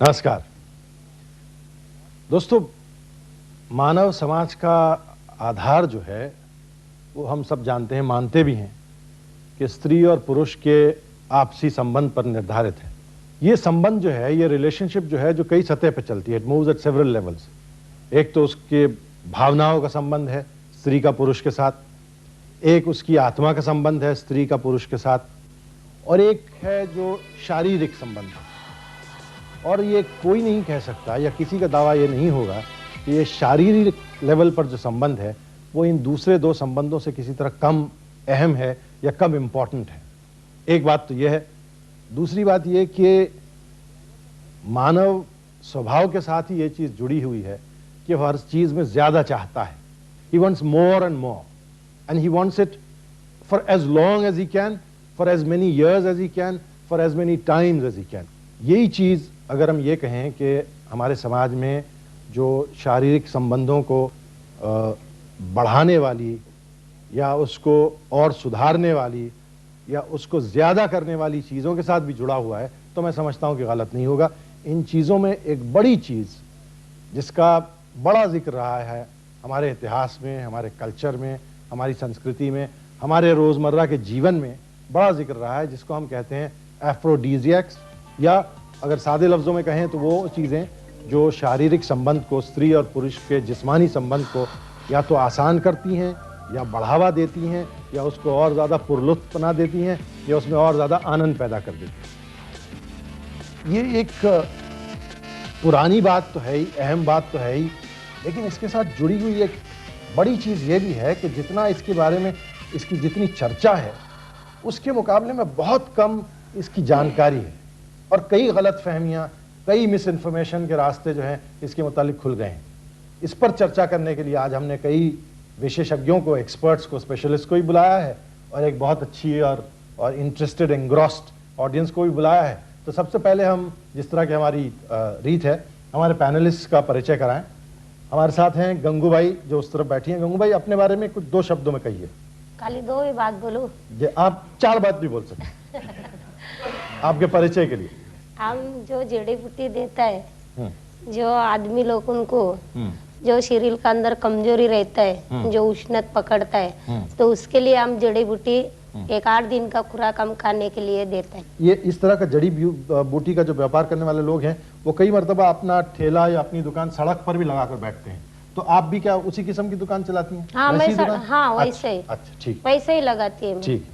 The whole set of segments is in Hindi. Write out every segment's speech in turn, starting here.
नमस्कार दोस्तों, मानव समाज का आधार जो है वो हम सब जानते हैं, मानते भी हैं कि स्त्री और पुरुष के आपसी संबंध पर निर्धारित है। ये संबंध जो है, ये रिलेशनशिप जो है, जो कई सतह पर चलती है। It moves eight several levels. एक तो उसके भावनाओं का संबंध है स्त्री का पुरुष के साथ, एक उसकी आत्मा का संबंध है स्त्री का पुरुष के साथ, और एक है जो शारीरिक संबंध है। और ये कोई नहीं कह सकता या किसी का दावा ये नहीं होगा कि ये शारीरिक लेवल पर जो संबंध है वो इन दूसरे दो संबंधों से किसी तरह कम अहम है या कम इम्पॉर्टेंट है। एक बात तो ये है। दूसरी बात ये कि मानव स्वभाव के साथ ही ये चीज़ जुड़ी हुई है कि वह हर चीज़ में ज़्यादा चाहता है। He wants more and more, and he wants it for as long as he can, for as many years as he can, for as many times as he can. यही चीज़ अगर हम ये कहें कि हमारे समाज में जो शारीरिक संबंधों को बढ़ाने वाली या उसको और सुधारने वाली या उसको ज़्यादा करने वाली चीज़ों के साथ भी जुड़ा हुआ है, तो मैं समझता हूँ कि गलत नहीं होगा। इन चीज़ों में एक बड़ी चीज़ जिसका बड़ा जिक्र रहा है हमारे इतिहास में, हमारे कल्चर में, हमारी संस्कृति में, हमारे रोज़मर्रा के जीवन में बड़ा जिक्र रहा है, जिसको हम कहते हैं एफ्रोडीजियक्स, या अगर सादे लफ्ज़ों में कहें तो वो चीज़ें जो शारीरिक संबंध को, स्त्री और पुरुष के जिस्मानी संबंध को या तो आसान करती हैं या बढ़ावा देती हैं या उसको और ज़्यादा पुरलुत्फ बना देती हैं या उसमें और ज़्यादा आनंद पैदा कर देती हैं। ये एक पुरानी बात तो है ही, अहम बात तो है ही, लेकिन इसके साथ जुड़ी हुई एक बड़ी चीज़ ये भी है कि जितना इसके बारे में इसकी जितनी चर्चा है उसके मुकाबले में बहुत कम इसकी जानकारी है, और कई गलत फहमियाँ, कई मिस इन्फॉर्मेशन के रास्ते जो हैं इसके मुतालिक खुल गए हैं। इस पर चर्चा करने के लिए आज हमने कई विशेषज्ञों को, एक्सपर्ट्स को, स्पेशलिस्ट को भी बुलाया है, और एक बहुत अच्छी और इंटरेस्टेड, एंग्रॉस्ड ऑडियंस को भी बुलाया है। तो सबसे पहले हम, जिस तरह की हमारी रीत है, हमारे पैनलिस्ट का परिचय कराएं। हमारे साथ हैं गंगूबाई जो उस तरफ बैठी हैं। गंगूबाई, अपने बारे में कुछ 2 शब्दों में कहिए। खाली 2 ही बात बोलूं? आप 4 बात भी बोल सकते आपके परिचय के लिए। हम जो जड़ी बूटी देता है, जो आदमी लोग उनको, जो शरीर का अंदर कमजोरी रहता है, जो उष्णत पकड़ता है, तो उसके लिए हम जड़ी बूटी 1-8 दिन का खुराक हम खाने के लिए देते हैं। ये इस तरह का जड़ी बूटी का जो व्यापार करने वाले लोग हैं वो कई मरतबा अपना ठेला या अपनी दुकान सड़क पर भी लगा कर बैठते हैं। तो आप भी क्या उसी किस्म की दुकान चलाती हैं? हाँ, वैसे ही। अच्छा, ठीक, वैसे ही लगाती है। ठीक।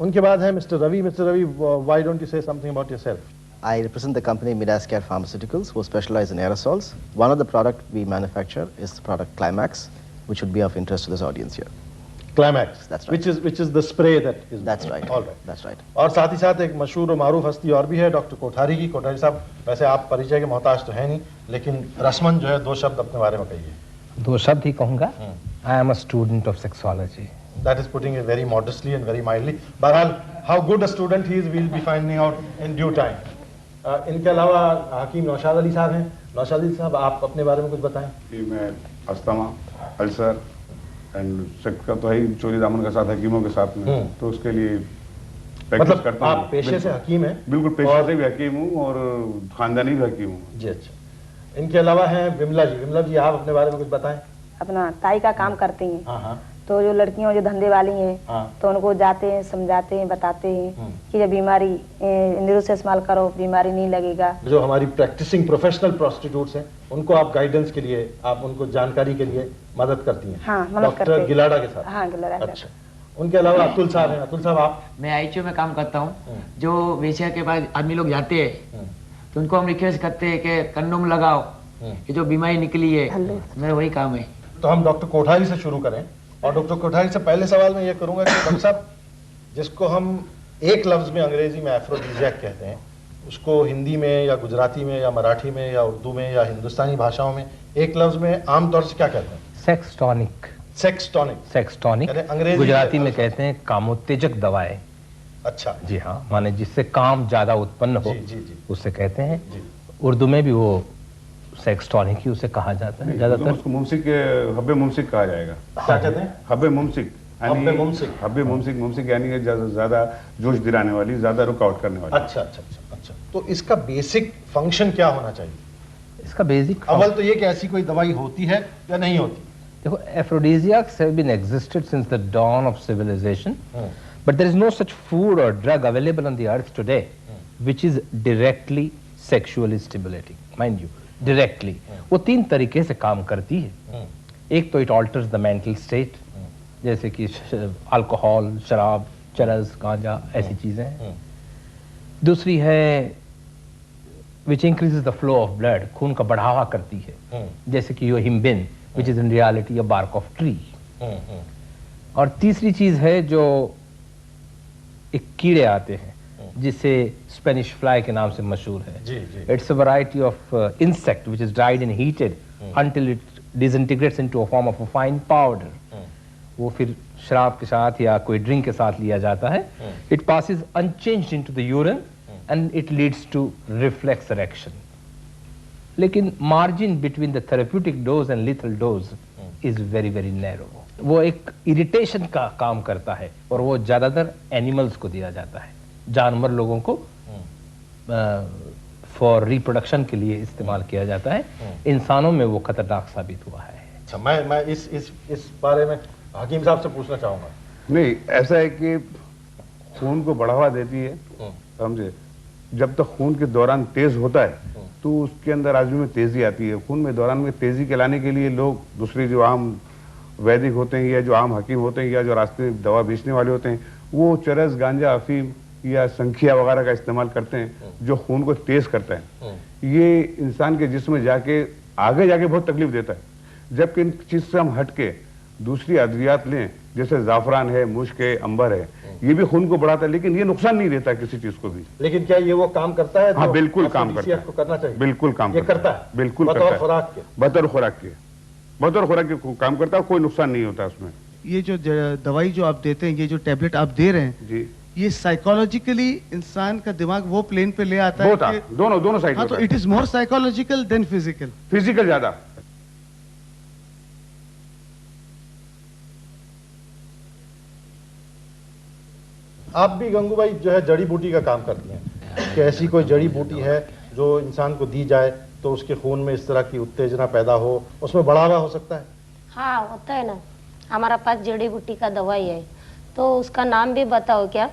उनके बाद है mister Ravi. Mister Ravi, why don't you say something about yourself? I represent the company Midascare Pharmaceuticals, who specialize in aerosols. One of the product we manufacture is the product Climax, which would be of interest to this audience here. Climax, that's right. Which is the spray that is. That's right. All right. That's right. और साथ ही साथ एक मशहूर और मारूफ हस्ती और भी है, डॉक्टर कोठारी की। कोठारी साहब, वैसे आप परिचय के मोहताज तो है नहीं, लेकिन रस्मन जो है 2 शब्द अपने बारे में कहिए। 2 शब्द ही कहूँगा। I am a student of sexology. That is putting it very modestly and very mildly. बहरहाल, how good a student he is, we'll be finding out in due time. इनके अलावा हकीम नौशाद अली साहब हैं। नौशाद अली साहब, आप अपने बारे में कुछ बताएं। कि मैं अस्थमा, अल्सर एंड सेक्स का तो है ही, चोरी दामन के साथ, हकीमों के साथ में, तो उसके लिए मतलब करता आप पेशे से हकीम हैं? बिल्कुल, पेशे से भी हकीम हूँ और खानदानी भी हकीम हूँ जी। अच्छा, इनके अलावा हैं विमला जी। विमला जी, आप अपने बारे में कुछ बताएं। अपना ताई का काम करती हैं। हाँ। तो जो लड़कियों जो धंधे वाली हैं, तो उनको जाते हैं, समझाते हैं, बताते हैं कि जब बीमारी इंद्रियों से इस्तेमाल करो, बीमारी नहीं लगेगा। जो हमारी प्रैक्टिसिंग प्रोफेशनल प्रोस्टिट्यूट्स हैं, उनको आप गाइडेंस के लिए, आप उनको जानकारी के लिए मदद करती हैं? हाँ, मदद करते हैं। डॉक्टर गिलाडा के साथ? हाँ, गिलाडा। अच्छा, उनके अलावा अतुल साहब हैं। अतुल साहब, आप? मैं आईचीयू में काम करता हूँ। जो वेश्या के पास आदमी लोग जाते हैं तो उनको हम रिक्वेस्ट करते हैं कि कंडोम लगाओ, ये जो बीमारी निकली है, मेरा वही काम है। तो हम डॉक्टर कोठारी से शुरू करें, और डॉक्टर कोठारी से पहले सवाल मैं ये करूंगा कि डॉक्टर साहब, जिसको हम एक लफ्ज में अंग्रेजी में एफ्रोडीजियक कहते हैं, उसको हिंदी में या गुजराती में या मराठी में या उर्दू में या हिंदुस्तानी भाषाओं में एक लफ्ज में आमतौर से क्या कहते हैं? Sex tonic. Sex tonic? Sex tonic अंग्रेजी, गुजराती में कहते हैं कामोत्तेजक दवाएं। अच्छा जी हाँ, माने जिससे काम ज्यादा उत्पन्न हो, जी। उससे कहते हैं। उर्दू में भी वो सेक्स टॉनिक ही उसे कहा जाता है ज्यादातर। उसको मुमसिक, हब्बे मुमसिक कहा जाएगा। क्या कहते हैं? हब्बे मुमसिक। हब्बे मुमसिक यानी ज्यादा जोश दिलाने वाली, ज्यादा रुकावट करने वाली। अच्छा। तो इसका बेसिक फंक्शन क्या होना चाहिए? इसका बेसिक अव्वल तो ये कि ऐसी कोई दवाई होती है या नहीं होती? देखो, aphrodisiacs have been existed since the dawn of civilization, but there is no such food or drug available on the earth today which is directly sexually stimulating. Mind you, directly. वो 3 तरीके से काम करती है। एक तो it alters the mental state, जैसे कि अल्कोहल, शराब, चरस, गांजा, ऐसी चीजें हैं। दूसरी है which increases the flow of blood, खून का बढ़ावा करती है, जैसे कि yohimbine, which is in reality a bark of tree. और तीसरी चीज है जो एक कीड़े आते हैं जिसे स्पेनिश फ्लाई के नाम से मशहूर है। It's a variety of insect which is dried and heated until it disintegrates into a form of a fine powder. वो फिर शराब के साथ या कोई ड्रिंक के साथ लिया जाता है। It passes unchanged into the urine and it leads to reflex erection. लेकिन margin between the therapeutic dose and lethal dose is very very narrow. वो एक इरिटेशन का काम करता है और वो ज्यादातर एनिमल्स को दिया जाता है, जानवर लोगों को फॉर रिप्रोडक्शन के लिए इस्तेमाल किया जाता है। इंसानों में वो खतरनाक साबित हुआ है। अच्छा, मैं इस बारे में हकीम साहब से पूछना चाहूंगा। नहीं, ऐसा है कि खून को बढ़ावा देती है, समझे। जब तक खून के दौरान तेज होता है तो उसके अंदर आदमी में तेजी आती है। खून में दौरान में तेजी के लाने के लिए लोग दूसरे जो आम वैदिक होते हैं या जो आम हकीम होते हैं या जो रास्ते में दवा बेचने वाले होते हैं, वो चरस, गांजा, अफीम या संखिया वगैरह का इस्तेमाल करते हैं जो खून को तेज करता है। ये इंसान के जिस्म में जाके आगे जाके बहुत तकलीफ देता है। जबकि इन चीज से हम हटके दूसरी अद्वियात लें, जैसे जाफरान है, मुश्क है, अंबर है, ये भी खून को बढ़ाता है, लेकिन ये नुकसान नहीं देता किसी चीज को भी। लेकिन क्या ये वो काम करता है? हाँ, बिल्कुल काम करता है। को करना चाहिए। बिल्कुल काम करता है, बिल्कुल बतौर खुराक के। बतौर खुराक के काम करता है, कोई नुकसान नहीं होता उसमें। ये जो दवाई जो आप देते हैं, ये जो टैबलेट आप दे रहे हैं जी, ये साइकोलॉजिकली इंसान का दिमाग वो प्लेन पे ले आता है कि दोनों साइड। हाँ, तो it is more psychological than physical. Physical ज्यादा। आप भी गंगूबाई जो है जड़ी बूटी का काम करती हैं कि ऐसी कोई जड़ी बूटी है जो इंसान को दी जाए तो उसके खून में इस तरह की उत्तेजना पैदा हो, उसमें बढ़ावा हो सकता है? हाँ, होता है ना। हमारा पास जड़ी बूटी का दवाई है, तो उसका नाम भी बताओ क्या?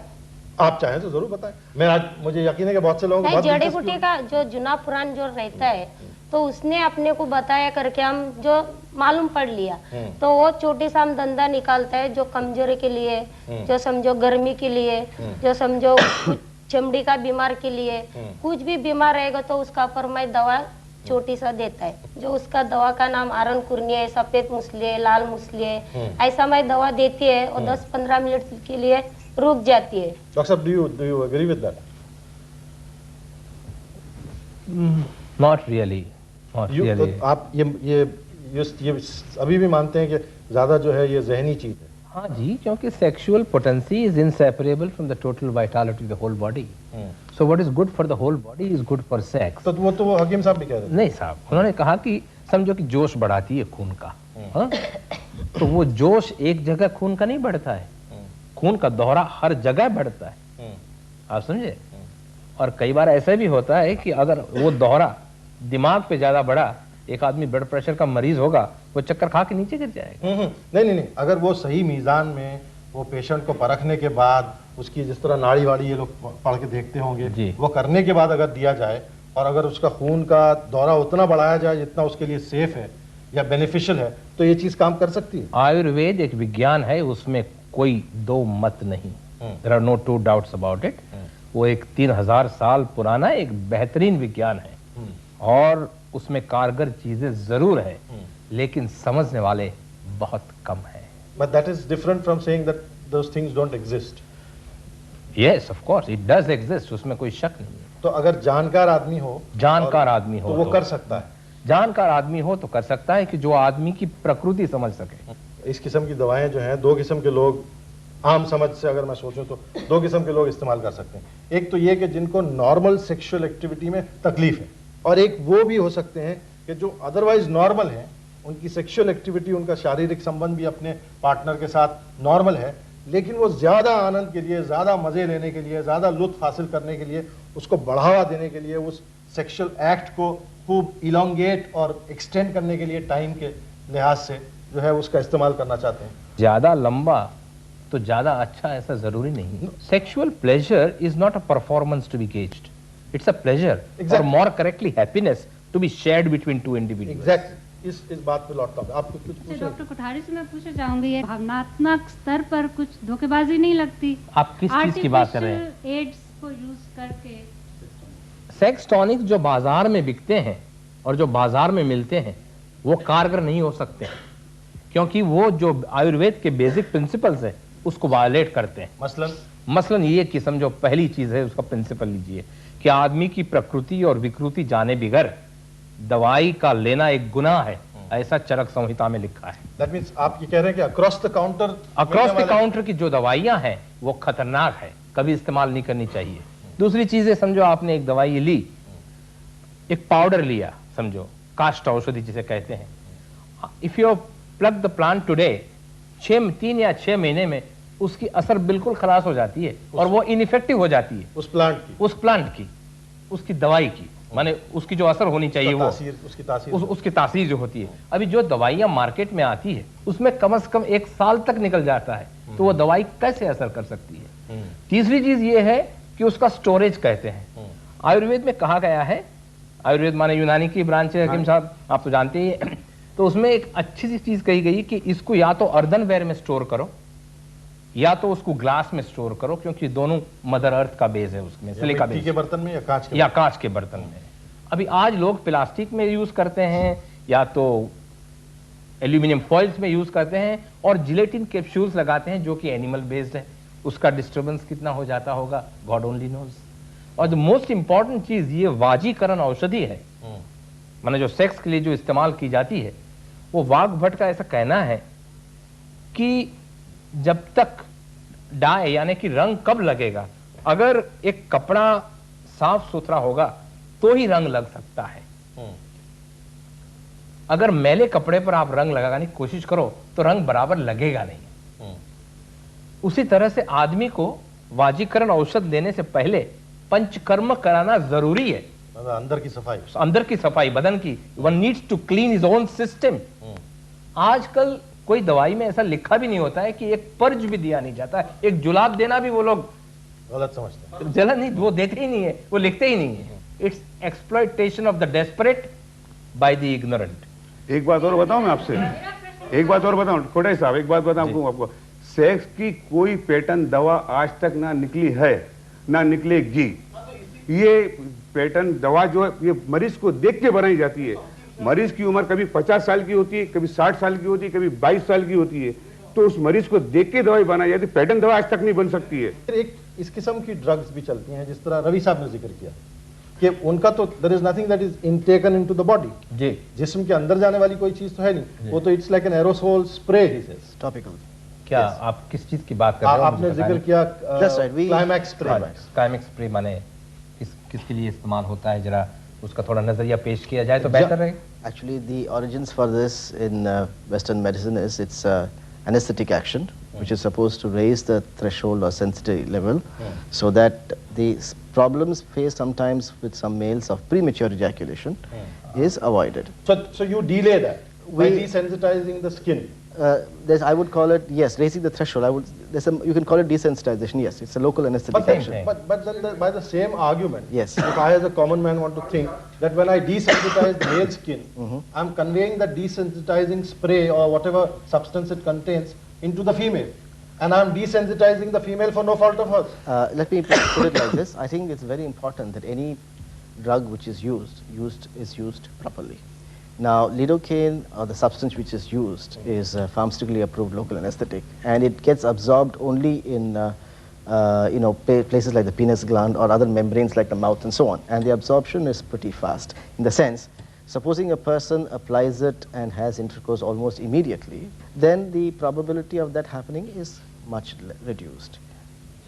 आप चाहें तो जरूर बताएं। मैं आज मुझे यकीन है कि बहुत से लोगों को जड़ी बूटी का जो जुना पुरान जो रहता है तो उसने अपने को बताया करके हम जो मालूम पड़ लिया। तो वो छोटी सा हम धंधा निकालता है जो कमजोरी के लिए, जो समझो गर्मी के लिए, जो समझो चमड़ी का बीमार के लिए, कुछ भी बीमार रहेगा तो उसका पर मैं दवा छोटी सा देता है। जो उसका दवा का नाम आयरन कुर्नी है, सफेद मुसली है, लाल मुसली है, ऐसा मैं दवा देती है और 10-15 मिनट के लिए रुक जाती है। डॉक्टर साहब, do you agree with that? Not really. तो आप ये अभी भी मानते हैं कि ज्यादा जो है ये जहनी चीज है? हाँ जी, क्योंकि sexual potency is inseparable from the total vitality of the whole body. So what is good for the whole body is good for sex. तो वो हकीम साहब भी कह रहे हैं। नहीं साहब, उन्होंने कहा कि समझो कि जोश बढ़ाती है खून का। हाँ? तो वो जोश एक जगह खून का नहीं बढ़ता है, खून का दोहरा हर जगह बढ़ता है। आप समझे? और कई बार ऐसा भी होता है कि अगर वो दोहरा दिमाग पे ज्यादा बढ़ा, एक आदमी ब्लड प्रेशर का मरीज होगा, वो चक्कर खा के नीचे गिर जाएगा। नहीं, अगर वो सही मीजान में वो पेशेंट को परखने के बाद उसकी जिस तरह नाड़ी वाड़ी ये लोग पढ़ के देखते होंगे, वो करने के बाद अगर दिया जाए और अगर उसका खून का दौरा उतना बढ़ाया जाए जितना उसके लिए सेफ है या बेनिफिशियल है, तो ये चीज काम कर सकती है। आयुर्वेद एक विज्ञान है, उसमें कोई दो मत नहीं। There are no two doubts about it. वो एक 3000 साल पुराना एक बेहतरीन विज्ञान है और उसमें कारगर चीजें जरूर है, लेकिन समझने वाले बहुत कम है। But that is different from saying that those things don't exist. Yes, of course, it does exist, उसमें कोई शक नहीं है। तो अगर जानकार आदमी हो तो वो कर सकता है। जानकार आदमी हो तो कर सकता है कि जो आदमी की प्रकृति समझ सके। इस किस्म की दवाएं जो हैं, दो किस्म के लोग आम समझ से अगर मैं सोचूं तो दो किस्म के लोग इस्तेमाल कर सकते हैं। एक तो ये कि जिनको नॉर्मल सेक्सुअल एक्टिविटी में तकलीफ है, और एक वो भी हो सकते हैं कि जो अदरवाइज नॉर्मल हैं उनकी सेक्सुअल एक्टिविटी, उनका शारीरिक संबंध भी अपने पार्टनर के साथ नॉर्मल है, लेकिन वो ज़्यादा आनंद के लिए, ज़्यादा मज़े लेने के लिए, ज़्यादा लुत्फ हासिल करने के लिए, उसको बढ़ावा देने के लिए, उस सेक्सुअल एक्ट को खूब इलोंगेट और एक्सटेंड करने के लिए टाइम के लिहाज से जो है उसका इस्तेमाल करना चाहते हैं। ज़्यादा लंबा तो ज़्यादा अच्छा ऐसा ज़रूरी नहीं। Sexual pleasure is not a performance to be gauged, it's a pleasure और more correctly happiness to be shared between two individuals. Exactly, इस बात पे लौटता हूँ। आप कुछ पूछें? डॉक्टर कोठारी से मैं पूछना चाहूंगी, ये भावनात्मक स्तर पर कुछ धोखेबाजी नहीं लगती? आप किस चीज की बात कर रहे हैं? एड्स को यूज करके सेक्स टॉनिक जो बाजार में बिकते हैं और जो बाजार में मिलते हैं वो कारगर नहीं हो सकते, क्योंकि वो जो आयुर्वेद के बेसिक प्रिंसिपल्स है उसको वायलेट करते हैं। मसलन ये कि समझो, पहली चीज है उसका प्रिंसिपल लीजिए कि आदमी की प्रकृति और विकृति जाने बिगर दवाई का लेना एक गुनाह है, ऐसा चरक संहिता में लिखा है। That means आप ये कह रहे हैं कि अक्रॉस द काउंटर की जो दवाइयां हैं वो खतरनाक है, कभी इस्तेमाल नहीं करनी चाहिए। दूसरी चीज है, समझो आपने एक दवाई ली, एक पाउडर लिया, समझो काष्ठ औषधि जिसे कहते हैं, if you plug the plant today, 3 या 6 महीने में उसकी असर बिल्कुल खलास हो जाती है और वो इनइफेक्टिव हो जाती है उस प्लांट की उसकी दवाई की, माने उसकी जो असर होनी चाहिए वो उसकी तासीर जो होती है। अभी जो दवाइयां मार्केट में आती है उसमें कम से कम 1 साल तक निकल जाता है, तो वो दवाई कैसे असर कर सकती है? तीसरी चीज ये है कि उसका स्टोरेज कहते हैं। आयुर्वेद में कहा गया है, आयुर्वेद माने यूनानी की ब्रांच है, हकीम साहब आप तो जानते ही हैं, तो उसमें एक अच्छी सी चीज कही गई कि इसको या तो अर्दनवेयर में स्टोर करो या तो उसको ग्लास में स्टोर करो, क्योंकि दोनों मदर अर्थ का बेस है उसमें, सिलिका बेस के बर्तन में या कांच के बर्तन में। अभी आज लोग प्लास्टिक में यूज करते हैं या तो एल्यूमिनियम फॉइल्स में यूज करते हैं और जिलेटिन कैप्सूल्स लगाते हैं जो कि एनिमल बेस्ड है। उसका डिस्टर्बेंस कितना हो जाता होगा, गॉड ओनली नोज। और द मोस्ट इंपॉर्टेंट चीज ये वाजीकरण औषधि है, माने जो सेक्स के लिए जो इस्तेमाल की जाती है, वो वाघ भट्ट का ऐसा कहना है कि जब तक डाई यानी कि रंग कब लगेगा, अगर एक कपड़ा साफ सुथरा होगा तो ही रंग लग सकता है। अगर मैले कपड़े पर आप रंग लगाने की कोशिश करो तो रंग बराबर लगेगा नहीं। उसी तरह से आदमी को वाजीकरण औषध देने से पहले पंचकर्म कराना जरूरी है। अंदर की सफाई बदन की, one needs to clean his own system. आजकल कोई दवाई में ऐसा लिखा भी नहीं होता है कि एक पर्ज भी दिया नहीं जाता है, एक जुलाब देना भी वो लोग गलत समझते हैं। जलन नहीं, वो देते ही नहीं है, वो लिखते ही नहीं है। It's exploitation of the desperate by the ignorant. एक बात और बताऊं मैं आपसे, एक बात और बताऊं कोठारी साहब, एक बात बताऊं आपको, सेक्स की कोई पेटेंट दवा आज तक ना निकली है ना निकलेगी। ये पेटेंट दवा जो है ये मरीज को देख के बनाई जाती है। मरीज की उम्र कभी 50 साल की होती है, कभी 60 साल की होती है, कभी 22 साल की होती है, तो उस मरीज को देख के दवाई बनाई जाती है। पेटेंट दवा आज तक नहीं बन सकती है। एक इस किस्म की ड्रग्स भी चलती हैं, जिस तरह रवि साहब ने जिक्र किया कि उनका तो there is nothing that is intaken into the body, जी जिस्म के अंदर जाने वाली कोई चीज तो है नहीं, वो तो it's like an aerosol spray he says. Topical. क्या आप किस चीज की बात कर रहे हो? आपने जिक्र किया क्लाइमैक्स स्प्रे। क्लाइमैक्स स्प्रे माने किसके लिए इस्तेमाल होता है, जरा उसका थोड़ा नजरिया पेश किया जाए तो बेहतर रहेगा। Actually, the origins for this in Western medicine is it's anesthetic action, which is supposed to raise the threshold or sensitivity level, so that the problems faced sometimes with some males of premature ejaculation is avoided. So you delay that by desensitizing the skin. I would call it, yes, raising the threshold. You can call it desensitization. Yes, it's a local anesthetic action. But then by the same argument, yes, if I as a common man want to think that when I desensitize male skin, I'm conveying the desensitizing spray or whatever substance it contains into the female, and I'm desensitizing the female for no fault of hers. Let me put it like this. I think it's very important that any drug which is used properly. Now, lidocaine, or the substance which is used, is pharmaceutically approved local anesthetic, and it gets absorbed only in places like the penis gland or other membranes like the mouth and so on. And the absorption is pretty fast. In the sense, supposing a person applies it and has intercourse almost immediately, then the probability of that happening is much reduced.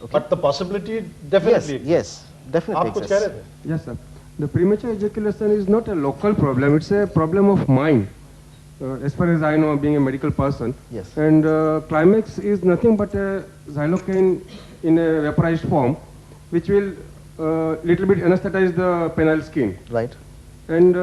Okay? But the possibility definitely exists. Yes, definitely exists. Yes, sir. The premature ejaculation is not a local problem, it's a problem of mind. as far as I know, being a medical person. Yes. And Climax is nothing but a xylocaine in a vaporized form, which will little bit anesthetize the penile skin. Right. And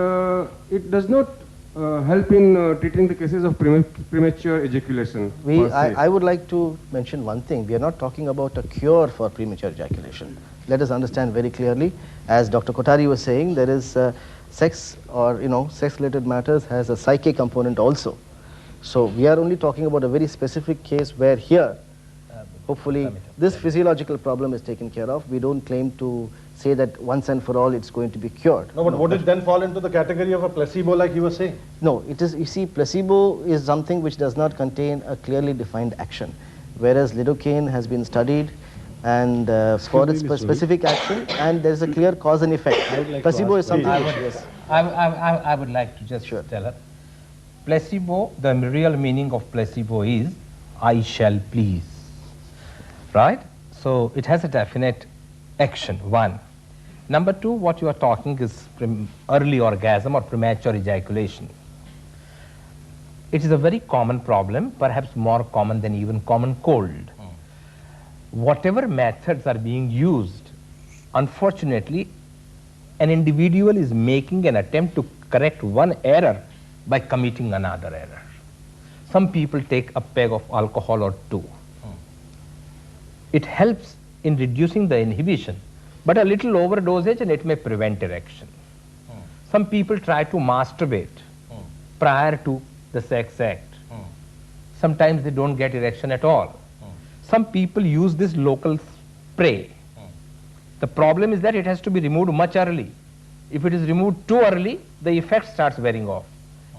it does not help in treating the cases of premature ejaculation. I would like to mention one thing. We are not talking about a cure for premature ejaculation. Let us understand very clearly. As Dr. Kothari was saying, there is sex, or sex-related matters has a psyche component also. So we are only talking about a very specific case where here, hopefully, this physiological problem is taken care of. We don't claim to say that once and for all it's going to be cured. No, but would it then fall into the category of a placebo, like you were saying? No, it is. You see, placebo is something which does not contain a clearly defined action, whereas lidocaine has been studied and for its specific action, and there is a clear cause and effect. Placebo is something which, yes. I would like to just tell her, placebo, the real meaning of placebo is, I shall please, right? So it has a definite action, one. Number two, what you are talking is early orgasm or premature ejaculation. It is a very common problem, perhaps more common than even common cold. Whatever methods are being used, unfortunately, an individual is making an attempt to correct one error by committing another error. Some people take a peg of alcohol or two. It helps in reducing the inhibition, but a little overdosage and it may prevent erection. Some people try to masturbate prior to the sex act. Sometimes they don't get erection at all. Some people use this local spray. The problem is that it has to be removed much early. If it is removed too early, the effect starts wearing off.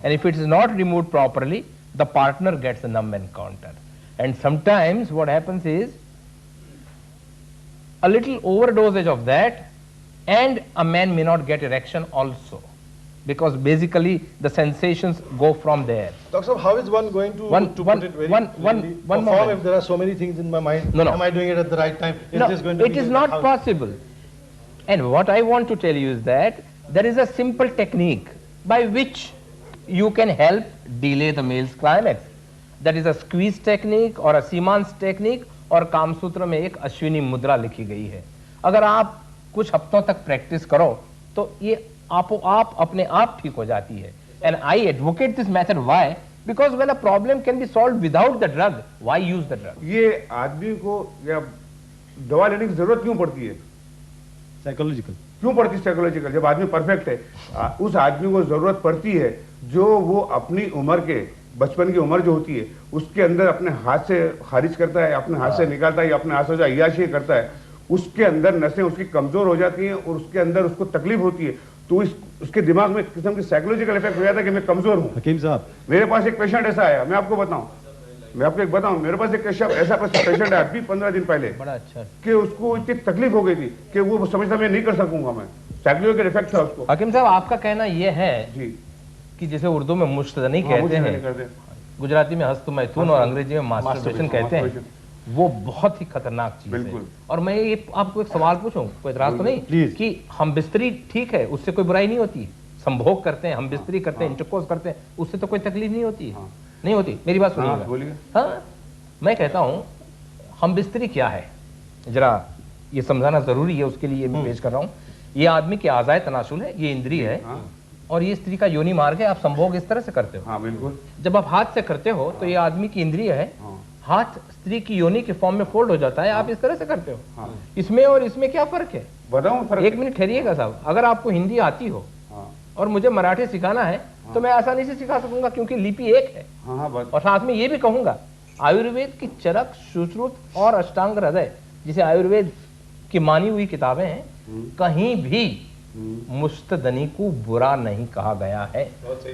And if it is not removed properly, the partner gets a numb encounter. And sometimes what happens is, a little overdosage of that, and a man may not get erection also, because basically the sensations go from there. Doctor, how is one going to put it very clearly, perform if there are so many things in my mind? No. Am I doing it at the right time? Is No, this going to it be is not possible. And what I want to tell you is that there is a simple technique by which you can help delay the male's climax. That is a squeeze technique or a Siemens technique, और कामसूत्र में एक अश्विनी मुद्रा लिखी गई है. अगर आप कुछ हफ्तों तक प्रैक्टिस करो तो ये आप अपने आप ठीक हो जाती है. And I advocate this method. Why? Because when a problem can be solved without the drug, why use the drug? ये आदमी को या दवा लेने की जरूरत क्यों पड़ती है? साइकोलॉजिकल क्यों पड़ती है? साइकोलॉजिकल. जब आदमी परफेक्ट है, उस आदमी को जरूरत पड़ती है जो वो अपनी उम्र के, बचपन की उम्र जो होती है उसके अंदर अपने हाथ से खारिज करता है, अपने हाथ से निकालता है, अपने हाथ से अय्याशी करता है, उसके अंदर नसें उसकी कमजोर हो जाती हैं और उसके अंदर उसको तकलीफ होती है, तो उसके दिमाग में किस्म की साइकोलॉजिकल इफेक्ट हो जाता है कि मैं कमजोर हूँ. हकीम साहब, मेरे पास एक पेशेंट ऐसा आया, मैं आपको बताऊं, मेरे पास एक ऐसा पेशेंट है अभी 15 दिन पहले, बड़ा अच्छा, कि उसको इतनी तकलीफ हो गई थी कि वो समझता मैं नहीं कर सकूंगा, मैं साइकोलॉजिकल इफेक्ट था उसको. हकीम साहब, आपका कहना यह है जी कि जैसे उर्दू में मुश्तदनी कहते हैं, गुजराती में हस्त मैथुन और अंग्रेजी में मास्टरबेशन कहते हैं, वो बहुत ही खतरनाक चीज है. और मैं ये आपको एक सवाल पूछूं, कोई एतराज तो नहीं, कि हम बिस्तरी ठीक है, उससे कोई बुराई नहीं होती, संभोग करते हैं, हम बिस्तरी करते हैं, इंटरकोर्स करते हैं, उससे तो कोई तकलीफ नहीं होती है. नहीं होती. मेरी बात सुनिएगा. हाँ, मैं कहता हूँ हम बिस्तरी क्या है, जरा ये समझाना जरूरी है, उसके लिए मैं पेश कर रहा हूँ. ये आदमी की आज़ाए तनासुल है, ये इंद्रिय है, और ये स्त्री का योनि मार्ग है. आप संभोग इस तरह से करते हो. हाँ, बिल्कुल. जब आप हाथ से करते हो तो ये आदमी की इंद्रिय है, हाथ स्त्री की योनि के फॉर्म में फोल्ड हो जाता है, आप इस तरह से करते हो. इसमें और इसमें क्या फर्क है? बताऊं फर्क? एक मिनट ठहरिएगा साहब. अगर आपको हिंदी आती हो और मुझे मराठी सिखाना है तो मैं आसानी से सिखा सकूंगा, क्योंकि लिपि एक है. और साथ में ये भी कहूंगा, आयुर्वेद की चरक, सुश्रुत और अष्टांग हृदय, जिसे आयुर्वेद की मानी हुई किताबें हैं, कहीं भी मुश्तदनी को बुरा नहीं कहा गया है.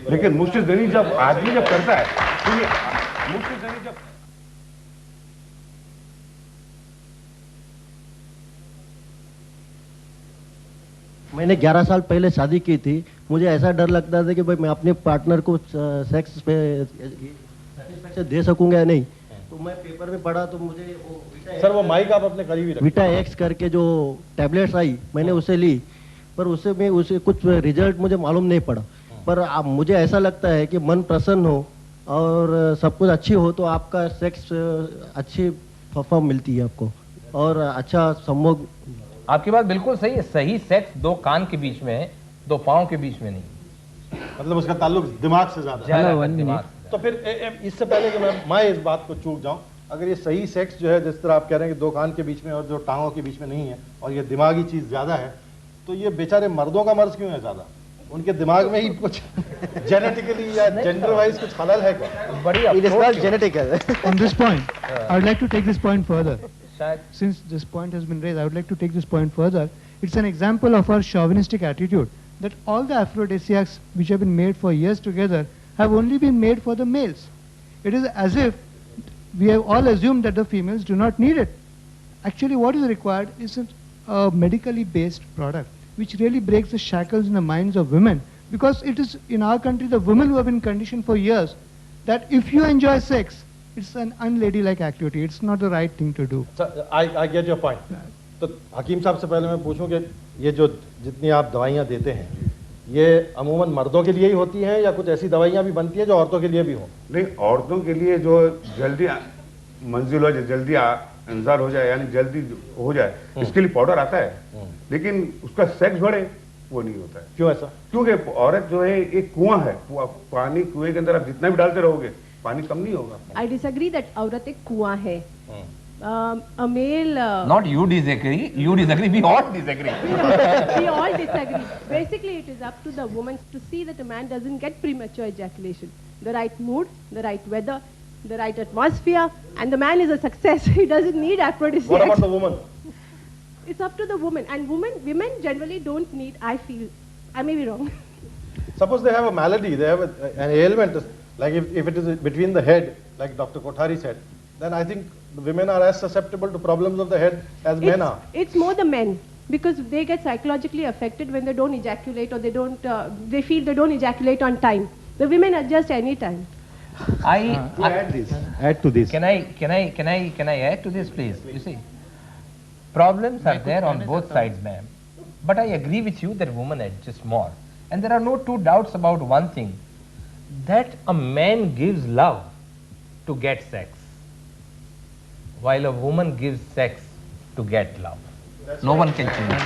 लेकिन मुश्तदनी जब आदमी जब करता है तो ये मुश्तदनी जब मैंने 11 साल पहले शादी की थी. मुझे ऐसा डर लगता था कि भाई मैं अपने पार्टनर को सेक्स पे सेटिस्फैक्शन दे सकूंगा या नहीं. तो मैं पेपर में पढ़ा तो मुझे सर वो माइक आप अपने करीब ही रखिए. विटा एक्स करके जो टैबलेट्स आई, मैंने उसे ली, पर उससे कुछ रिजल्ट मुझे मालूम नहीं पड़ा. पर मुझे ऐसा लगता है कि मन प्रसन्न हो और सब कुछ अच्छी हो तो आपका सेक्स अच्छी परफॉर्म मिलती है आपको और अच्छा संभोग। आपकी बात बिल्कुल सही है। सही सेक्स दो कान के बीच में है, दो पाँव के बीच में नहीं। मतलब उसका ताल्लुक दिमाग से ज्यादा है। तो फिर इससे पहले कि मैं इस बात को चूक जाऊं, अगर ये सही सेक्स जो है जिस तरह आप कह रहे हैं कि दो कान के बीच में और जो टांगों के बीच में नहीं है और ये दिमागी चीज ज्यादा है, तो ये बेचारे मर्दों का मर्ज क्यों है ज्यादा? उनके दिमाग में ही कुछ जेनेटिकली या जेंडर वाइज कुछ खलल है क्या? बढ़िया genetical. On this point, I would like to take this point further. Since this point has been raised, I would like to take this point further. It's an example of our chauvinistic attitude that all the aphrodisiacs which have been made for years together have only been made for the males. It is as if we have all assumed that the females do not need it. Actually, what is required is a medically based product which really breaks the shackles in the minds of women, because it is in our country the women who have been conditioned for years that if you enjoy sex, it's an unladylike activity. It's not the right thing to do. So, I get your point. तो हकीम साहब से पहले मैं पूछूं कि ये जो जितनी आप दवाइयाँ देते हैं ये अमूमन मर्दों के लिए ही होती हैं या कुछ ऐसी दवाइयाँ भी बनती हैं जो औरतों के लिए भी हो? नहीं, औरतों के लिए जो जल्दी मंजिल हो जाए, जल्दी इंजार हो जाए, यानी जल्दी हो जाए, इसके लिए पाउडर आता है, लेकिन उसका सेक्स बढ़े वो नहीं होता है। क्यों ऐसा? क्योंकि औरत जो है एक कुआं है, पानी कुएं के अंदर आप जितना भी डालते रहोगे पानी कम नहीं होगा। I disagree that औरत एक कुआं है। A male. Not you disagree. You disagree. We all disagree. We all disagree. Basically, it is up to the woman to see that a man doesn't get premature ejaculation. The right mood, the right weather, the right atmosphere, and the man is a success. He doesn't need aphrodisiacs. What about the woman? It's up to the woman, and women generally don't need. I feel, I may be wrong. Suppose they have a malady, they have an ailment, like if it is between the head, like Dr. Kothari said, then I think the women are as susceptible to problems of the head as men are. It's more the men, because they get psychologically affected when they don't ejaculate, or they don't. They feel they don't ejaculate on time. The women adjust any time. Add to this. Can I add to this, please? You see, problems are there on both sides, ma'am. But I agree with you that women adjust more, and there are no two doubts about one thing: that a man gives love to get sex, while a woman gives sex to get love. No one can change.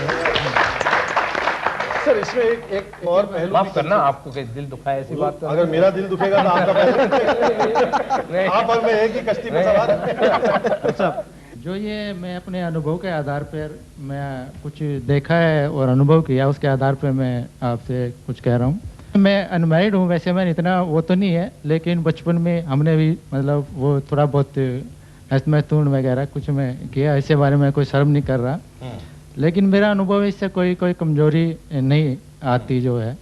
Sir इसमें एक और पहलू माफ करना, आपको कैसे दिल दुखा है ऐसी बात? अगर मेरा दिल दुखेगा तो आपका पहलू आप और मैं एक ही कश्ती में सवार। जो ये मैं अपने अनुभव के आधार पर मैं कुछ देखा है और अनुभव किया, उसके आधार पर मैं आपसे कुछ कह रहा हूँ। मैं अनमैरिड हूँ, वैसे मैं इतना वो तो नहीं है, लेकिन बचपन में हमने भी मतलब वो थोड़ा बहुत हस्तमैथुन वगैरह कुछ मैं किया, इसके बारे में कोई शर्म नहीं कर रहा। लेकिन मेरा अनुभव इससे कोई कमजोरी नहीं आती जो है,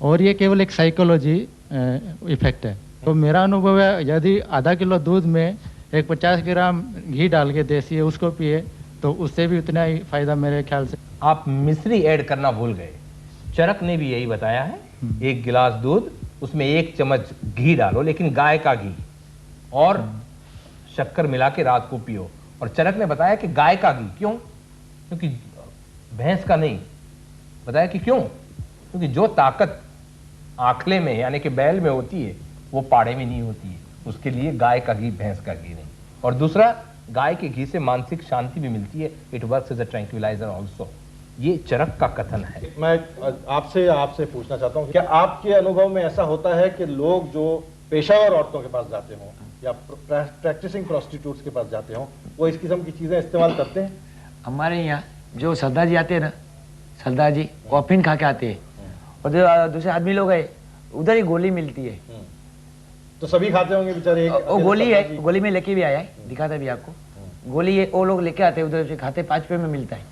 और ये केवल एक साइकोलॉजी इफेक्ट है। तो मेरा अनुभव है, यदि आधा किलो दूध में एक 50 ग्राम घी डाल के देसी है उसको पिए तो उससे भी उतना ही फायदा मेरे ख्याल से। आप मिश्री ऐड करना भूल गए। चरक ने भी यही बताया है, 1 गिलास दूध उसमें 1 चम्मच घी डालो, लेकिन गाय का घी, और शक्कर मिला के रात को पियो। और चरक ने बताया कि गाय का घी, क्यों? क्योंकि भैंस का नहीं। बताया कि क्यों? क्योंकि जो ताकत आंखले में यानी कि बैल में होती है वो पाड़े में नहीं होती है, उसके लिए गाय का घी, भैंस का घी नहीं। और दूसरा, गाय के घी से मानसिक शांति भी मिलती है, it works as a tranquilliser also. ये चरक का कथन है। मैं आपसे पूछना चाहता हूँ, क्या आपके अनुभव में ऐसा होता है कि लोग जो पेशावर औरतों के पास जाते हों या प्रैक्टिसिंग प्रोस्टिट्यूट्स के पास जाते हों, वो इस किस्म की चीजें इस्तेमाल करते हैं? हमारे यहाँ जो सरदार जी आते हैं ना, सरदार जी कॉफिन खा के आते हैं, और जो दूसरे आदमी लोग है उधर ही गोली मिलती है, तो सभी खाते होंगे बेचारे। वो गोली है, गोली में लेके भी आया है, दिखाता भी आपको। गोली है, वो लोग लेके आते हैं उधर से, खाते 5 रुपये में मिलता है।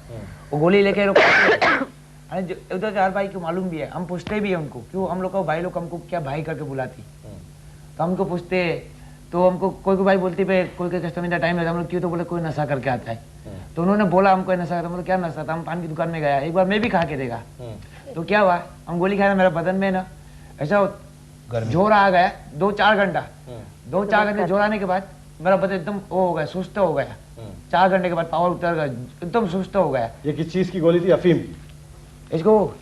वो गोली लेके लोग उधर के हर भाई को मालूम भी है, हम पूछते भी है उनको, क्यों हम लोग को भाई लोग हमको क्या भाई करके बुलाती, तो हमको पूछते, तो हमको कोई भाई बोलती पे कोई कस्टमर का टाइम लगता, हम लोग क्यों, तो बोले कोई नशा करके आता है। तो उन्होंने बोला हमको नशा करता, मतलब क्या नशा था? हम पान की दुकान में गया, एक बार मैं भी खा के देखा, तो क्या हुआ, हम गोली खाया, मेरा बदन में ना ऐसा जोर आ गया, 2-4 घंटा 2-4 घंटे जोर आने के बाद मेरा बदन एकदम वो हो गया, सुस्त हो गया। 4 घंटे के बाद पावर उतर गया, एकदम सुस्त हो गया। ये किस चीज की गोली थी? अफीम की? इसको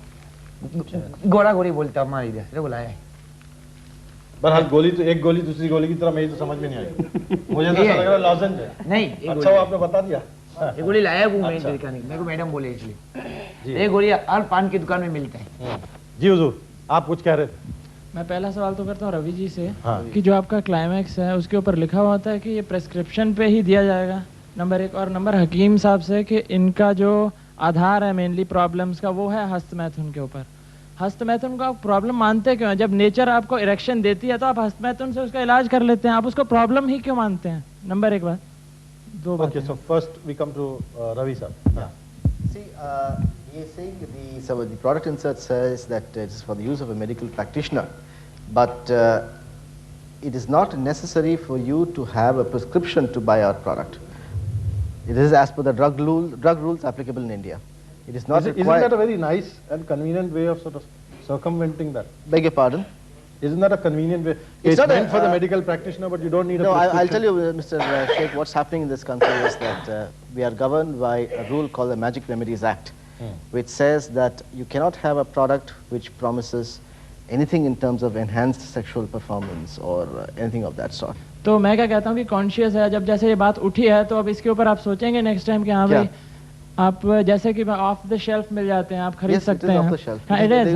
गोला गोली बोलता हमारे इधर से बुलाया है। बहरहाल गोली तो एक गोली दूसरी गोली की तरह मेरी तो समझ में नहीं आई। मुझे तो ऐसा लग रहा है लॉजेंज है। नहीं, अच्छा वो आपने बता दिया। ये गोली लाया वो मैं दिखाने मेरे को मैडम बोले इसलिए। ये गोली हर पान की दुकान में मिलता है। जी हुजूर, आप कुछ कह रहे थे। मैं पहला सवाल तो करता हूँ रवि जी से कि जो आपका क्लाइमैक्स है उसके ऊपर लिखा हुआ होता है कि ये प्रेस्क्रिप्शन पे ही दिया जाएगा, नंबर 1, और नंबर हकीम साहब से कि इनका जो आधार है मेनली प्रॉब्लम्स का वो है हस्तमैथुन के ऊपर। हस्तमैथुन को आप प्रॉब्लम मानते क्यों हैं? जब नेचर आपको इरेक्शन देती है तो आप हस्तमैथुन से उसका इलाज कर लेते हैं, आप उसको प्रॉब्लम ही क्यों मानते हैं? नंबर 1 बात। 2 बात। Okay, so first we come to Ravi sir. See, he is saying the product insert says that it is for the use of a medical practitioner, but it is not necessary for you to have a prescription to buy our product. It is as per the drug rules applicable in India. It is not required. Isn't that a very nice and convenient way of sort of circumventing that? Beg your pardon? Isn't that a convenient way? It's not meant for the medical practitioner, but you don't need a prescription. No, I'll tell you, Mr. Sheikh, what's happening in this country is that we are governed by a rule called the Magic Remedies Act, which says that you cannot have a product which promises anything in terms of enhanced sexual performance or anything of that sort. तो मैं क्या कहता हूँ कि कॉन्शियस है, जब जैसे ये बात उठी है तो अब इसके ऊपर आप सोचेंगे नेक्स्ट टाइम कि हाँ भाई आप जैसे कि ऑफ द शेल्फ मिल जाते हैं, आप खरीद सकते हैं। हाँ, it is,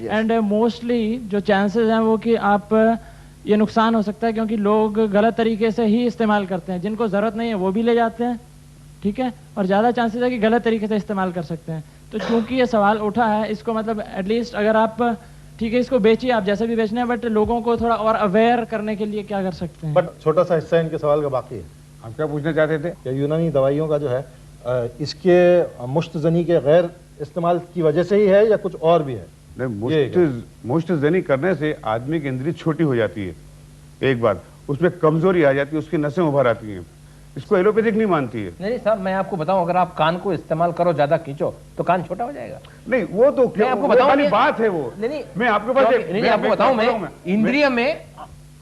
एंड मोस्टली जो चांसेस हैं वो कि आप ये नुकसान हो सकता है क्योंकि लोग गलत तरीके से ही इस्तेमाल करते हैं, जिनको ज़रूरत नहीं है वो भी ले जाते हैं, ठीक है, और ज़्यादा चांसेस है कि गलत तरीके से इस्तेमाल कर सकते हैं। तो चूंकि ये सवाल उठा है, इसको मतलब एटलीस्ट अगर आप ठीक है इसको बेचिए, आप जैसे भी बेचना है, बट लोगों को थोड़ा और अवेयर करने के लिए क्या कर सकते हैं? बट छोटा सा हिस्सा इनके सवाल का बाकी है। हम क्या पूछना चाहते थे? क्या यूनानी दवाइयों का जो है इसके मुश्तजनी के गैर इस्तेमाल की वजह से ही है या कुछ और भी है? नहीं, मुश्तजनी करने से आदमी की इंद्री छोटी हो जाती है, एक बात, उसमें कमजोरी आ जाती है, उसकी नसें उभर आती हैं। इसको एलोपैथिक नहीं मानती है। नहीं साहब, मैं आपको बताऊं, अगर आप कान को इस्तेमाल करो, ज्यादा खींचो तो कान छोटा हो जाएगा। नहीं, वो तो मैं आपको बताऊं, बात है वो। नहीं, मैं आपके पास आपको बताऊं, मैं इंद्रिय में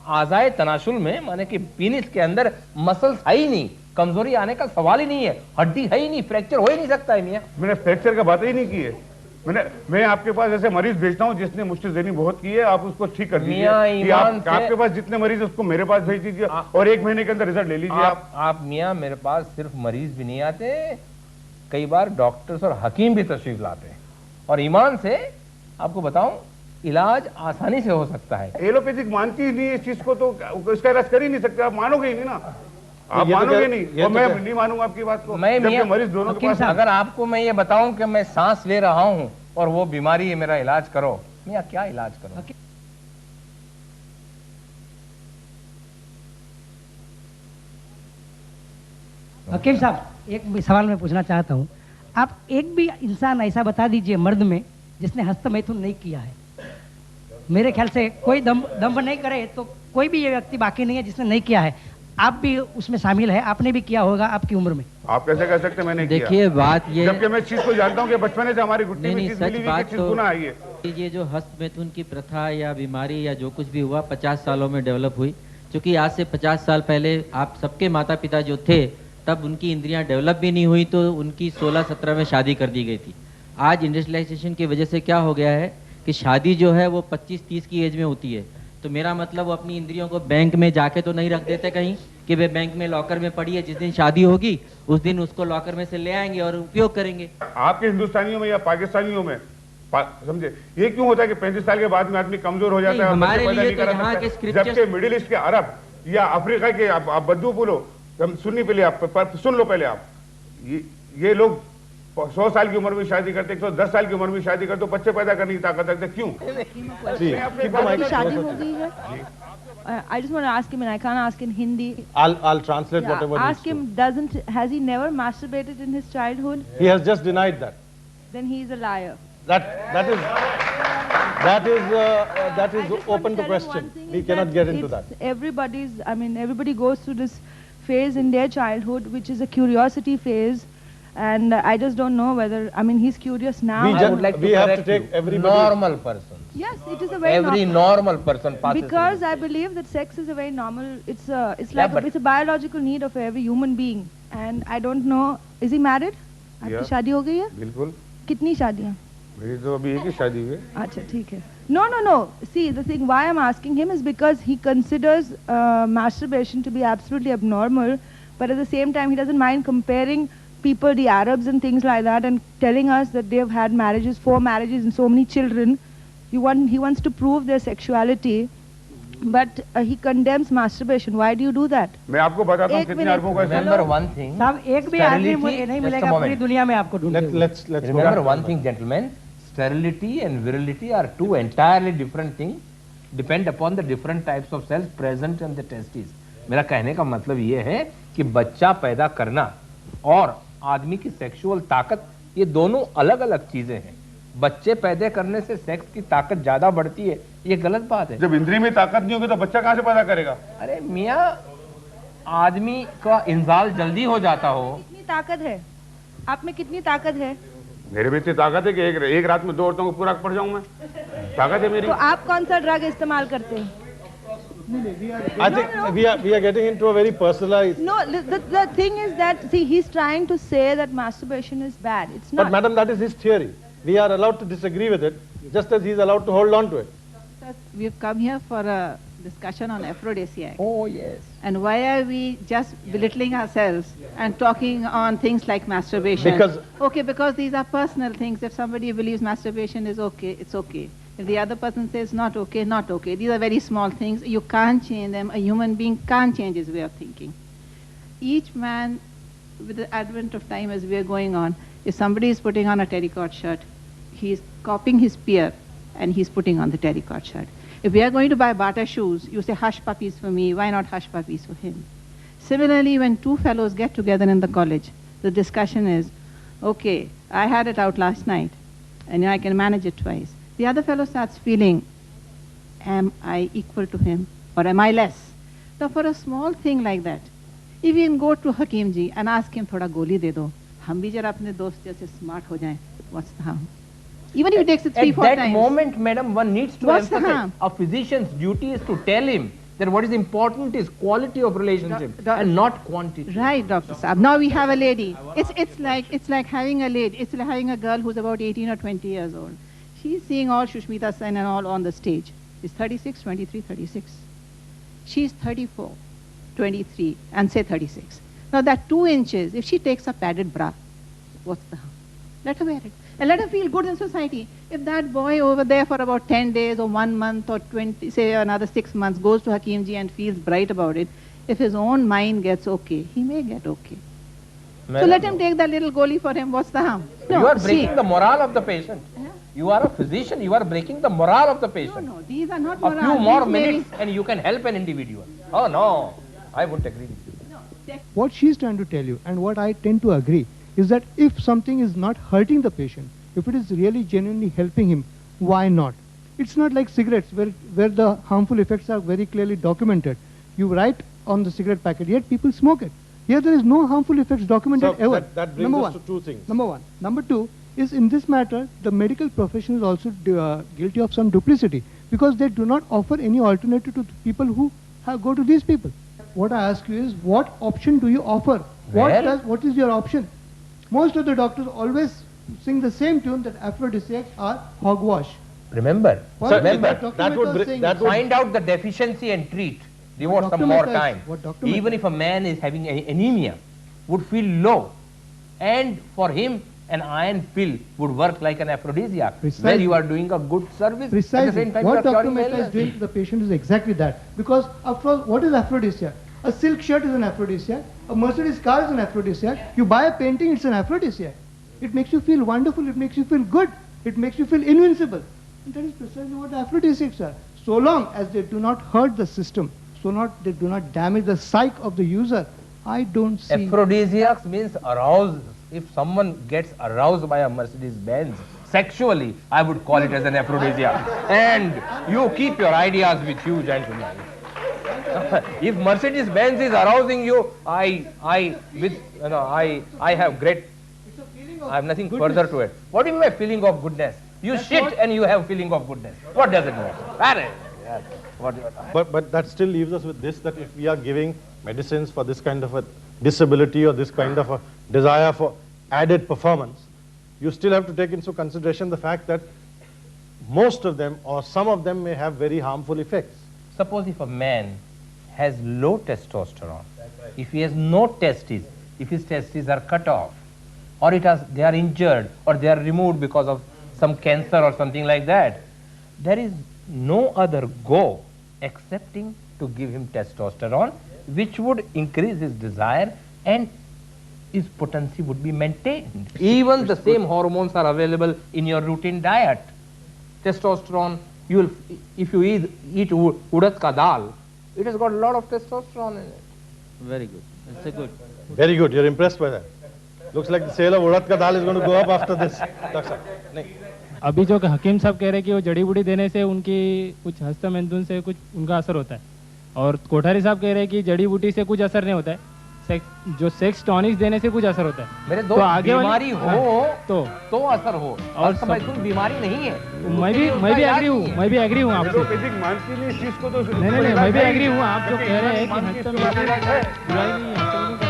आज़ाए तनासुल में माने कि पीनिस के अंदर मसल्स है ही नहीं, कमजोरी आने का सवाल ही नहीं है, हड्डी है ही नहीं, फ्रैक्चर हो ही नहीं सकता है मियां। मैंने फ्रैक्चर का बात ही नहीं की है। मैं आपके पास ऐसे मरीज भेजता हूँ जिसने मुश्तजनी बहुत की है, आप उसको ठीक कर दीजिए। आपके पास जितने मरीज उसको मेरे पास भेज दीजिए और 1 महीने के अंदर रिजल्ट ले लीजिए। आप मियां, मेरे पास सिर्फ मरीज भी नहीं आते, कई बार डॉक्टर्स और हकीम भी तशरीफ लाते हैं, और ईमान से आपको बताऊं इलाज आसानी से हो सकता है। एलोपैथिक मानती ही नहीं इस चीज को, तो इसका इलाज कर ही नहीं सकते। आप मानोगे ही नहीं ना, आप मानोगे नहीं और मैं नहीं मानूंगा आपकी बात को। मैं मरीज दोनों के पास, अगर आपको मैं ये बताऊं कि मैं सांस ले रहा हूं और वो बीमारी है, मेरा इलाज करो, मैं क्या इलाज करूं? हकीम साहब, एक सवाल मैं पूछना चाहता हूं, आप एक भी इंसान ऐसा बता दीजिए मर्द में जिसने हस्तमैथुन नहीं किया है। मेरे ख्याल से कोई दम नहीं करे तो कोई भी ये व्यक्ति बाकी नहीं है जिसने नहीं किया है। आप भी उसमें शामिल है, आपने भी किया होगा आपकी उम्र में। आप कैसे कह सकते हैं मैंने किया? देखिए बात ये, जबकि मैं इस चीज को जानता हूँ कि बचपन से हमारी घुटने में चीज मिली हुई, चीज गुना आई है। ये जो हस्तमैथुन की प्रथा या बीमारी या जो कुछ भी हुआ 50 सालों में डेवलप हुई, क्योंकि आज से 50 साल पहले आप सबके माता पिता जो थे तब उनकी इंद्रियां डेवलप भी नहीं हुई, तो उनकी 16-17 में शादी कर दी गई थी। आज इंडस्ट्रियलाइजेशन की वजह से क्या हो गया है कि शादी जो है वो 25-30 की एज में होती है। तो मेरा मतलब वो अपनी इंद्रियों को बैंक में जाके तो नहीं रख देते कहीं कि वे बैंक में लॉकर में पड़ी है, जिस दिन शादी होगी उस दिन उसको लॉकर में से ले आएंगे और उपयोग करेंगे। आपके हिंदुस्तानियों में या पाकिस्तानियों में समझे ये क्यों होता है कि 35 साल के बाद में आदमी कमजोर हो जाता है? हमारे लिए तो यहाँ के स्क्रिप्चर्स, जबकि मिडिल ईस्ट के अरब या अफ्रीका के आप बद्दू बोलो, सुननी पहले आप सुन लो पहले आप, ये लोग 100 साल की उम्र में शादी करते, 110 साल की उम्र में शादी करते, बच्चे पैदा करने की ताकत रखते, क्यों? शादी हो गई है। I just want to ask him, and I can't ask in Hindi. I'll translate whatever. Ask him, has he never masturbated in his childhood? He has just denied that. Then he is a liar. That is open to question. We cannot get into that. Everybody goes through this phase in their childhood, which is a curiosity phase. And I just don't know whether, he's curious now. We have to take everybody. Normal person. Yes, it is a very normal person passes. Because I believe that sex is a very normal, it's a biological need of every human being. And I don't know, is he married? आपकी शादी हो गई है? बिल्कुल। कितनी शादियाँ? मेरी तो अभी एक ही शादी हुई है। अच्छा ठीक है. No. See, the thing why I'm asking him is because he considers masturbation to be absolutely abnormal, but at the same time he doesn't mind comparing people, the Arabs and things like that, and telling us that they have had marriages, 4 marriages and so many children. He wants to prove their sexuality, but he condemns masturbation. Why do you do that? मैं आपको बताता हूँ कितने अरबों का. Remember one thing. साहब एक भी आदमी नहीं मिलेगा पूरी दुनिया में आपको ढूंढते. Let's remember one thing, gentlemen. Sterility and virility are two entirely different things. Depend upon the different types of cells present in the testes. मेरा कहने का मतलब ये है कि बच्चा पैदा करना और आदमी की सेक्सुअल ताकत ये दोनों अलग अलग चीजें हैं. बच्चे पैदा करने से सेक्स की ताकत ज्यादा बढ़ती है, ये गलत बात है. जब इंद्रिय में ताकत नहीं होगी तो बच्चा कहाँ से पैदा करेगा? अरे मियाँ, आदमी का इंजाल जल्दी हो जाता हो. कितनी ताकत है आप में? कितनी ताकत है? मेरे में इतनी ताकत है कि एक रात में 2 औरतों को पूरा पड़ जाऊं मैं. ताकत है मेरी. तो आप कौन सा ड्रग इस्तेमाल करते हैं? I think we are getting into a very personalized. No, the thing is that, see, he's trying to say that masturbation is bad. It's not. But madam, that is his theory. We are allowed to disagree with it, just as he is allowed to hold on to it. Sir, we've come here for a discussion on aphrodisiac. Oh yes. And why are we just belittling ourselves and talking on things like masturbation? Because these are personal things. If somebody believes masturbation is okay, it's okay. If the other person says not okay, not okay. These are very small things. You can't change them. A human being can't change his way of thinking. Each man, with the advent of time as we are going on, if somebody is putting on a terracotta shirt, he is copying his peer and he's putting on the terracotta shirt. If we are going to buy Bata shoes, you say hush puppies for me, why not hush puppies for him? Similarly, when 2 fellows get together in the college, the discussion is, okay, I had it out last night and I can manage it twice. The other fellow starts feeling, am I equal to him or am I less? Now for a small thing like that, if you can go to Hakim ji and ask him, thoda goli de do, hum bhi jara apne dost jaise smart ho jaye, what's the harm? Even if it takes it 3-4 times. At that moment, madam, one needs to emphasize. A physician's duty is to tell him that what is important is quality of relationship and not quantity. Right, Dr. Saab. Now we have a lady. It's like having a lady. It's like having a girl who's about 18 or 20 years old. She's seeing all Shushmita Sen and all on the stage. She's 36, 23, 36. She's 34, 23, and say 36. Now that 2 inches, if she takes a padded bra, what's the harm? Let her wear it. And let her feel good in society. If that boy over there for about 10 days or 1 month or 20, say another 6 months, goes to Hakimji and feels bright about it, if his own mind gets okay, he may get okay. So let him take that little goli for him. What's the harm? No, you are breaking the morale of the patient. Yeah. You are a physician. You are breaking the morale of the patient. No, these are not morale. A few more minutes and you can help an individual. Oh no, I wouldn't agree with you. What she's trying to tell you and what I tend to agree is that if something is not hurting the patient, if it is really genuinely helping him, why not? It's not like cigarettes where the harmful effects are very clearly documented. You write on the cigarette packet, yet people smoke it. Here there is no harmful effects documented ever. That brings us to 2 things. Number 1. Number 2 is, in this matter, the medical profession is also guilty of some duplicity because they do not offer any alternative to the people who go to these people. What I ask you is, what option do you offer? What is your option? Most of the doctors always sing the same tune that aphrodisiacs are hogwash. Remember, that would find out the deficiency and treat. Devote some more time. Even if a man is having anemia, would feel low, and for him an iron pill would work like an aphrodisiac, where you are doing a good service. Precisely. At the same time, what Dr. Mehta is doing to the patient is exactly that. Because after all, what is aphrodisiac? A silk shirt is an aphrodisiac. A Mercedes car is an aphrodisiac. You buy a painting, it's an aphrodisiac. It makes you feel wonderful. It makes you feel good. It makes you feel invincible. And that is precisely what aphrodisiacs are. So long as they do not hurt the system, they do not damage the psyche of the user, I don't see. Aphrodisiacs means aroused. If someone gets aroused by a Mercedes-Benz sexually, I would call it as an aphrodisiac. And you keep your ideas with you, gentlemen. If Mercedes-Benz is arousing you, I have great. I have nothing further to it. What do you mean by feeling of goodness? You shit and you have feeling of goodness. What does it mean? But that still leaves us with this, that if we are giving medicines for this kind of a disability or this kind of a desire for added performance, you still have to take into consideration the fact that most of them or some of them may have very harmful effects. Suppose if a man has low testosterone, if he has no testes, if his testes are cut off, or they are injured, or they are removed because of some cancer or something like that, there is no other go excepting to give him testosterone, which would increase his desire and his potency would be maintained. Even the same hormones are available in your routine diet. Testosterone, if you eat urad ka dal, it has got a lot of testosterone in it. Very good. It's a good. Very good. You're impressed by that. Looks like the sale of urad ka dal is going to go up after this. अभी जो हकीम साहब कह रहे हैं कि वो जड़ी बूटी देने से उनकी कुछ हस्तमैथुन से कुछ उनका असर होता है, और कोठारी साहब कह रहे हैं कि जड़ी बूटी से कुछ असर नहीं होता है, जो सेक्स टॉनिक देने से कुछ असर होता है। मेरे तो आगे बीमारी हो तो असर हो, और हस्तमैथुन बीमारी नहीं है। मैं भी एग्री हूँ, मैं भी एग्री हूँ आपसे। मानती नहीं इस चीज को तो नहीं, मैं भी एग्री हूँ। आप जो कह रहे हैं कि हस्तमैथुन बुराई नहीं है,